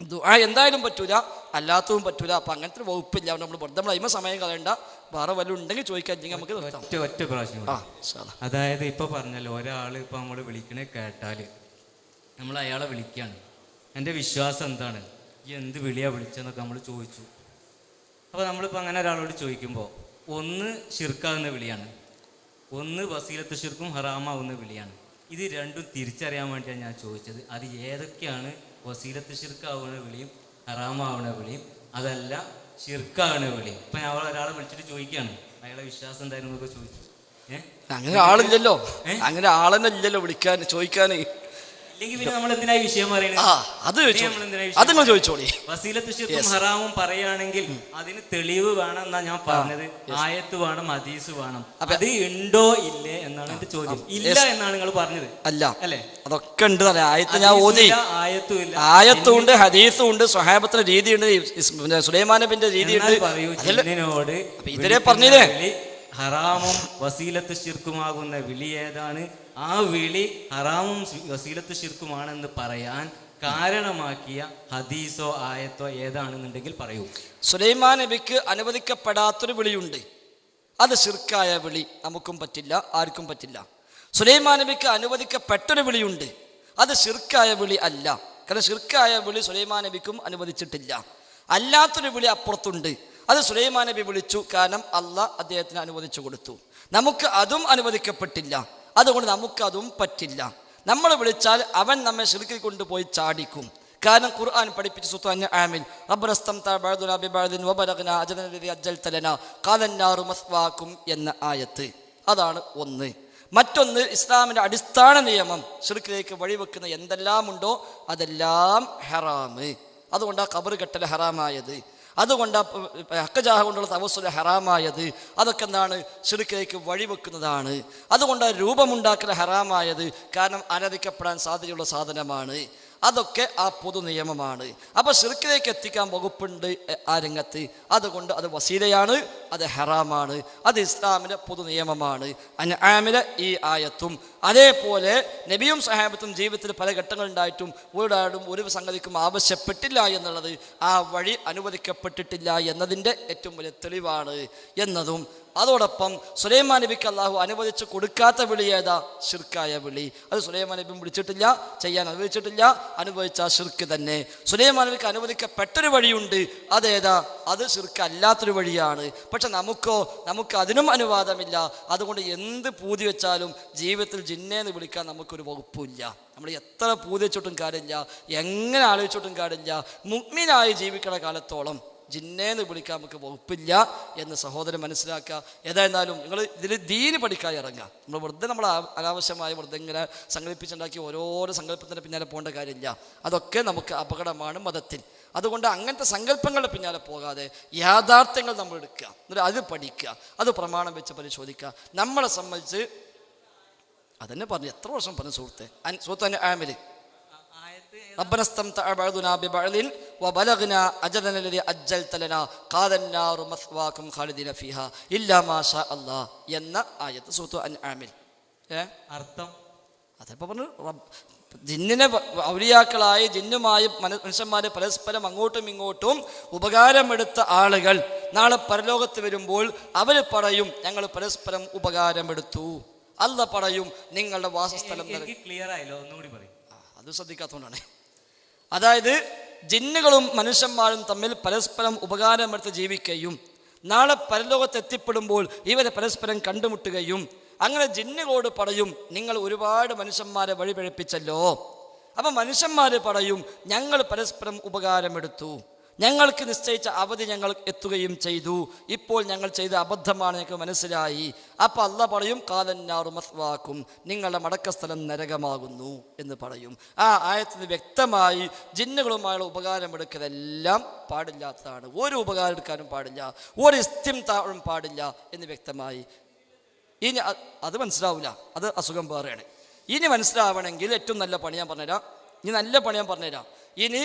ദുആ എന്തായാലും പറ്റൂല, അല്ലാത്തതും പറ്റൂല. അപ്പം അങ്ങനത്തെ ഒരു വകുപ്പില്ല. നമ്മൾ വെറുതെ നമ്മൾ അതിമ സമയം കളയണ്ട. വേറെ വല്ലതും ഉണ്ടെങ്കിൽ ചോദിക്കാൻ നമുക്ക് ഒറ്റ പ്രാവശ്യം. അതായത് ഇപ്പൊ പറഞ്ഞല്ലോ, ഒരാൾ ഇപ്പൊ നമ്മൾ വിളിക്കണേ കേട്ടാൽ നമ്മൾ അയാളെ വിളിക്കുകയാണ്, എൻ്റെ വിശ്വാസം എന്താണ്, ഈ എന്ത് വിളിയാ വിളിച്ചെന്നൊക്കെ നമ്മൾ ചോദിച്ചു. അപ്പോൾ നമ്മളിപ്പോൾ അങ്ങനെ ഒരാളോട് ചോദിക്കുമ്പോൾ ഒന്ന് ശിർക്കാവുന്ന വിളിയാണ്, ഒന്ന് വസീലത്ത് ശിർക്കും ഹറാമാവുന്ന വിളിയാണ്. ഇത് രണ്ടും തിരിച്ചറിയാൻ വേണ്ടിയാണ് ഞാൻ ചോദിച്ചത്. അത് ഏതൊക്കെയാണ് വസീലത്ത് ശിർക്കാവുന്ന വിളിയും ഹറാമാവുന്ന വിളിയും, അതല്ല ശിർക്കാവുന്ന വിളിയും. ഇപ്പം ഞാൻ ഒരാളെ വിളിച്ചിട്ട് ചോദിക്കുകയാണ് അയാളെ വിശ്വാസം എന്തായിരുന്നു എന്നൊക്കെ ചോദിച്ചു. അങ്ങനെ ആളില്ലല്ലോ, അങ്ങനെ ആളെന്നെ ഇല്ലല്ലോ വിളിക്കാൻ ചോദിക്കാൻ. ഇല്ലെങ്കിൽ പിന്നെ നമ്മൾ എന്തിനായി വിഷയം പറയുന്നത്? അത് ചോദിച്ചോളി. വസീലത്ത് ശിർക്കും ഹറാമും പറയുകയാണെങ്കിൽ അതിന് തെളിവ് വേണം എന്നാ ഞാൻ പറഞ്ഞത്. ആയത്ത് വേണം, ഹദീസ് വേണം. അത് ഉണ്ടോ ഇല്ലേ എന്നാണ് എന്റെ ചോദ്യം. ഇല്ല എന്നാണ് നിങ്ങൾ പറഞ്ഞത്. അല്ല അല്ലേ? അതൊക്കെ ഉണ്ട്. ആയത്ത് ഞാൻ ഓതി, ആയത്തും ഉണ്ട്, ഹദീസും ഉണ്ട്, സ്വഹാബത്തിന്റെ രീതിയുണ്ട്, സുലൈമാൻ നബിന്റെ രീതിയുണ്ട്. ഇതിനോട് ഇതിനെ പറഞ്ഞില്ലേ ഹറാമും വസീലത്ത് ശിർക്കുമാകുന്ന വിളി ഏതാണ്, ആ വിളി ഹറാമും വസീലത്ത് ശിർക്കുമാണെന്ന് പറയാൻ കാരണമാക്കിയ ഹദീസോ ആയത്തോ ഏതാണെന്നുണ്ടെങ്കിൽ പറയൂ. സുലൈമാൻ നബിക്ക് അനുവദിക്കപ്പെടാത്തൊരു വിളിയുണ്ട്, അത് ശിർക്കായ വിളി. നമുക്കും പറ്റില്ല, ആർക്കും പറ്റില്ല. സുലൈമാൻ നബിക്ക് അനുവദിക്കപ്പെട്ടൊരു വിളിയുണ്ട്, അത് ശിർക്കായ വിളി അല്ല. കാരണം ശിർക്കായ വിളി സുലൈമാൻ നബിക്കും അനുവദിച്ചിട്ടില്ല. അല്ലാത്തൊരു വിളി അപ്പുറത്തുണ്ട്, അത് സുലൈമാൻ നബി വിളിച്ചു, കാരണം അള്ളാഹ് അദ്ദേഹത്തിന് അനുവദിച്ചു കൊടുത്തു. നമുക്ക് അതും അനുവദിക്കപ്പെട്ടില്ല, അതുകൊണ്ട് നമുക്കതും പറ്റില്ല. നമ്മൾ വിളിച്ചാൽ അവൻ നമ്മെ ശിർക്കിൽ കൊണ്ടുപോയി ചാടിക്കും. കാരണം ഖുർആൻ പഠിപ്പിച്ച സൂറത്ത് അൻആമിൽ എന്ന ആയത്ത്, അതാണ് ഒന്ന്. മറ്റൊന്ന് ഇസ്ലാമിൻ്റെ അടിസ്ഥാന നിയമം, ശിർക്കിലേക്ക് വഴിവെക്കുന്ന എന്തെല്ലാം ഉണ്ടോ അതെല്ലാം ഹറാമ്. അതുകൊണ്ടാണ് ഖബർ കെട്ടൽ ഹറാമായത്, അതുകൊണ്ടാണ് ഹക്കജാഹ കൊണ്ടുള്ള തവസ്സുൽ ഹറാമായത്. അതൊക്കെ എന്താണ്? ശിർക്കിലേക്ക് വഴിവെക്കുന്നതാണ്. അതുകൊണ്ടാണ് രൂപമുണ്ടാക്കൽ ഹറാമായത്, കാരണം ആരാധിക്കപ്പെടാൻ സാധ്യതയുള്ള സാധനമാണ്. അതൊക്കെ ആ പൊതു നിയമമാണ്. അപ്പോൾ ശിർക്കിലേക്ക് എത്തിക്കാൻ വകുപ്പുണ്ട് ആ രംഗത്ത്. അതുകൊണ്ട് അത് വസീലയാണ്, അത് ഹറാമാണ്, അത് ഇസ്ലാമിലെ പൊതു നിയമമാണ്. അൻആമിലെ ഈ ആയത്തും അതേപോലെ നബിയും സഹാബത്തും ജീവിതത്തിൽ പല ഘട്ടങ്ങളുണ്ടായിട്ടും ഒരാളും ഒരു സംഗതിക്കും ആവശ്യപ്പെട്ടില്ല എന്നുള്ളത്, ആ വഴി അനുവദിക്കപ്പെട്ടിട്ടില്ല എന്നതിൻ്റെ ഏറ്റവും വലിയ തെളിവാണ് എന്നതും. അതോടൊപ്പം സുലൈമാൻ നബിക്ക് അള്ളാഹു അനുവദിച്ച് കൊടുക്കാത്ത വിളി ഏതാ? ശിർക്കായ വിളി. അത് സുലൈമാൻ നബി വിളിച്ചിട്ടില്ല, ചെയ്യാൻ അനുവദിച്ചിട്ടില്ല, അനുവദിച്ച ശിർക്ക് തന്നെ. സുലൈമാൻ നബിക്ക് അനുവദിക്കപ്പെട്ടൊരു വഴിയുണ്ട്, അതേതാ? അത് ശിർക്ക് അല്ലാത്തൊരു വഴിയാണ്. പക്ഷെ നമുക്ക് അതിനും അനുവാദമില്ല. അതുകൊണ്ട് എന്ത് പൂതി വെച്ചാലും ജീവിതത്തിൽ ജിന്നേന്ന് വിളിക്കാൻ നമുക്കൊരു വകുപ്പില്ല. നമ്മൾ എത്ര പൂതി വെച്ചിട്ടും കാര്യമില്ല, എങ്ങനെ ആലോചിച്ചിട്ടും കാര്യമില്ല. മുഅ്മിനായി ജീവിക്കണ കാലത്തോളം ജിന്നേന്ന് വിളിക്കാൻ നമുക്ക് വകുപ്പില്ല എന്ന് സഹോദരൻ മനസ്സിലാക്കുക. ഏതായിരുന്നാലും നിങ്ങൾ ഇതിൽ ദീന് പഠിക്കാൻ ഇറങ്ങുക. നമ്മൾ അനാവശ്യമായി വെറുതെ ഇങ്ങനെ സങ്കല്പിച്ചുണ്ടാക്കി ഓരോരോ സങ്കല്പത്തിൻ്റെ പിന്നാലെ പോകേണ്ട കാര്യമില്ല. അതൊക്കെ നമുക്ക് അപകടമാണ് മതത്തിൽ. അതുകൊണ്ട് അങ്ങനത്തെ സങ്കല്പങ്ങളുടെ പിന്നാലെ പോകാതെ യാഥാർത്ഥ്യങ്ങൾ നമ്മൾ എടുക്കുക, എന്നിട്ട് അത് പഠിക്കുക, അത് പ്രമാണം വെച്ച് പരിശോധിക്കുക. നമ്മളെ സംബന്ധിച്ച് അതന്നെ പറഞ്ഞു, എത്ര വർഷം പറഞ്ഞു സുഹൃത്തെ. സുഹൃത്ത് അൻആമിൽ ربنا استمتع بعضنا ببعض وبلغنا أجلنا الذي أجلت لنا قال النار مثواكم خالدين فيها إلا ما شاء الله എന്ന ആയത്ത് സൂറത്ത് അൻആമിൽ. അർത്ഥം അതപ്പോൾ പറഞ്ഞു, ജിന്നിനെ ഔലിയാക്കളായി ജിന്നുമായി മനുഷ്യന്മാരെ പരസ്പരം അങ്ങോട്ടും ഇങ്ങോട്ടും ഉപകാരമെടുത്ത ആളുകൾ നാളെ പരലോകത്ത് വരുമ്പോൾ അവർ പറയും, ഞങ്ങൾ പരസ്പരം ഉപകാരമെടുത്തു. അല്ലാഹ് പറയും, നിങ്ങളുടെ വാസസ്ഥലം. ക്ലിയർ ആയല്ലോ, ഒന്നുകൂടി പറയും. അത് ശ്രദ്ധിക്കാത്തതുകൊണ്ടാണ്. അതായത് ജിന്നുകളും മനുഷ്യന്മാരും തമ്മിൽ പരസ്പരം ഉപകാരമെടുത്ത് ജീവിക്കുകയും നാളെ പരലോകത്ത് എത്തിപ്പെടുമ്പോൾ ഇവരെ പരസ്പരം കണ്ടുമുട്ടുകയും അങ്ങനെ ജിന്നുകളോട് പറയും, നിങ്ങൾ ഒരുപാട് മനുഷ്യന്മാരെ വഴിപഴപ്പിച്ചല്ലോ. അപ്പം മനുഷ്യന്മാർ പറയും, ഞങ്ങൾ പരസ്പരം ഉപകാരമെടുത്തു, ഞങ്ങൾക്ക് നിശ്ചയിച്ച അവധി ഞങ്ങൾ എത്തുകയും ചെയ്തു, ഇപ്പോൾ ഞങ്ങൾ ചെയ്ത അബദ്ധമാണ് ഞങ്ങൾക്ക് മനസ്സിലായി. അപ്പോൾ അല്ലാഹ് പറയും, കാലന്നാറു മസ്വാക്കും, നിങ്ങളുടെ മടക്കസ്ഥലം നരകമാകുന്നു എന്ന് പറയും. ആ ആയത്തിന് വ്യക്തമായി ജിന്നുകളുമായുള്ള ഉപകാരമെടുക്കലെല്ലാം പാടില്ലാത്തതാണ്. ഒരു ഉപകാരം എടുക്കാനും പാടില്ല, ഒരു ഇസ്തിംതാഉം പാടില്ല എന്ന് വ്യക്തമായി. ഇനി അത് മനസ്സിലാവില്ല, അത് അസുഖം വേറെയാണ്. ഇനി മനസ്സിലാവണമെങ്കിൽ ഏറ്റവും നല്ല പണി ഞാൻ പറഞ്ഞുതരാം. ഇനി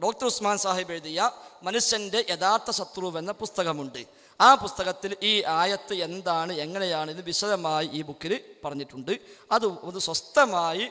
ഡോക്ടർ ഉസ്മാൻ സാഹിബ് എഴുതിയ മനുഷ്യൻ്റെ യഥാർത്ഥ ശത്രു എന്ന പുസ്തകമുണ്ട്. ആ പുസ്തകത്തിൽ ഈ ആയത്ത് എന്താണ്, എങ്ങനെയാണ് ഇത് വിശദമായി ഈ ബുക്കിൽ പറഞ്ഞിട്ടുണ്ട്. അത് സ്വസ്ഥമായി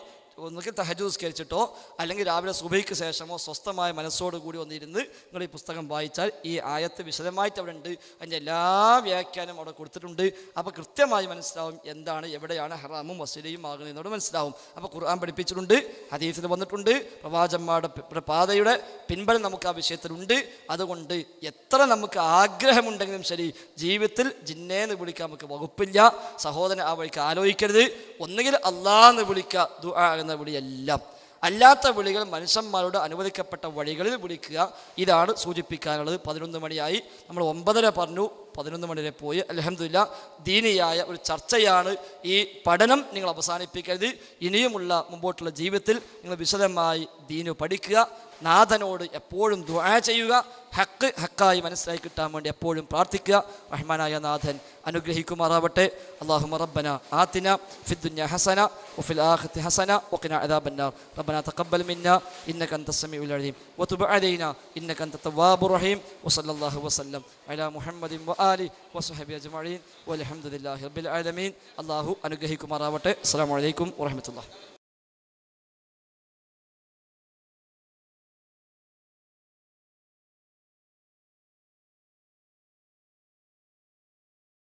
ഒന്നുകിൽ തഹജ്ജുദ് നിസ്കരിച്ചിട്ടോ അല്ലെങ്കിൽ രാവിലെ സുബഹിക്ക് ശേഷമോ സ്വസ്ഥമായ മനസ്സോടുകൂടി ഒന്നിരുന്ന് നിങ്ങൾ ഈ പുസ്തകം വായിച്ചാൽ ഈ ആയത്ത് വിശദമായിട്ട് അവിടെ ഉണ്ട്. അതിൻ്റെ എല്ലാ വ്യാഖ്യാനവും അവിടെ കൊടുത്തിട്ടുണ്ട്. അപ്പോൾ കൃത്യമായി മനസ്സിലാവും എന്താണ് എവിടെയാണ് ഹറാമും വസീലയും ആകുന്നതെന്നോട് മനസ്സിലാവും. അപ്പോൾ ഖുർആൻ പഠിപ്പിച്ചിട്ടുണ്ട്, ഹദീസിൽ വന്നിട്ടുണ്ട്, പ്രവാചകന്മാരുടെ പാതയുടെ പിൻബലം നമുക്ക് ആ വിഷയത്തിലുണ്ട്. അതുകൊണ്ട് എത്ര നമുക്ക് ആഗ്രഹമുണ്ടെങ്കിലും ശരി, ജീവിതത്തിൽ ജിന്നേന്ന് വിളിക്കാൻ നമുക്ക് വകുപ്പില്ല. സഹോദരൻ ആ വഴിക്ക് ആലോചിക്കരുത്. ഒന്നുകിൽ അള്ളാന്ന് വിളിക്കുക, ദുആ എന്ന വിളിയെല്ലാം. അല്ലാത്ത വിളികൾ മനുഷ്യന്മാരോട് അനുവദിക്കപ്പെട്ട വഴികളിൽ വിളിക്കുക. ഇതാണ് സൂചിപ്പിക്കാനുള്ളത്. 11 മണിയായി, നമ്മൾ 9:30 പറഞ്ഞു, 11 മണി വരെ പോയി. അൽഹംദുലില്ലാ, ദീനിയായ ഒരു ചർച്ചയാണ്. ഈ പഠനം നിങ്ങൾ അവസാനിപ്പിക്കരുത്. ഇനിയുമുള്ള മുമ്പോട്ടുള്ള ജീവിതത്തിൽ നിങ്ങൾ വിശദമായി ദീനു പഠിക്കുക. നാഥനോട് എപ്പോഴും ദുആ ചെയ്യുക. ഹക്ക് ഹക്കായി മനസ്സിലാക്കി കിട്ടാൻ വേണ്ടി എപ്പോഴും പ്രാർത്ഥിക്കുക. റഹ്മാനായ നാഥൻ അനുഗ്രഹിക്കുമാറാവട്ടെ. അല്ലാഹുമ്മ റബ്ബന ആതിന ഫിദ്ദുനിയ ഹസന വഫിൽ ആഖിറതി ഹസന വഖിന അദാബന്നാർ. റബ്ബന തഖബ്ബൽ മിന്നാ ഇന്നക അൻതസ് സമീഉൽ അലീം വതുബ് അലൈനാ ഇന്നക അൻതത് തവ്വാബുർ റഹീം. വസല്ലല്ലാഹു വസല്ലം അലാ മുഹമ്മദിൻ വആലിഹി വസ്വഹബി അജ്മഈൻ വൽഹംദുലില്ലാഹി റബ്ബിൽ ആലമീൻ. അല്ലാഹു അനുഗ്രഹിക്കുമാറാവട്ടെ. അസ്സലാമു അലൈക്കും വറഹ്മത്തുള്ളാഹി.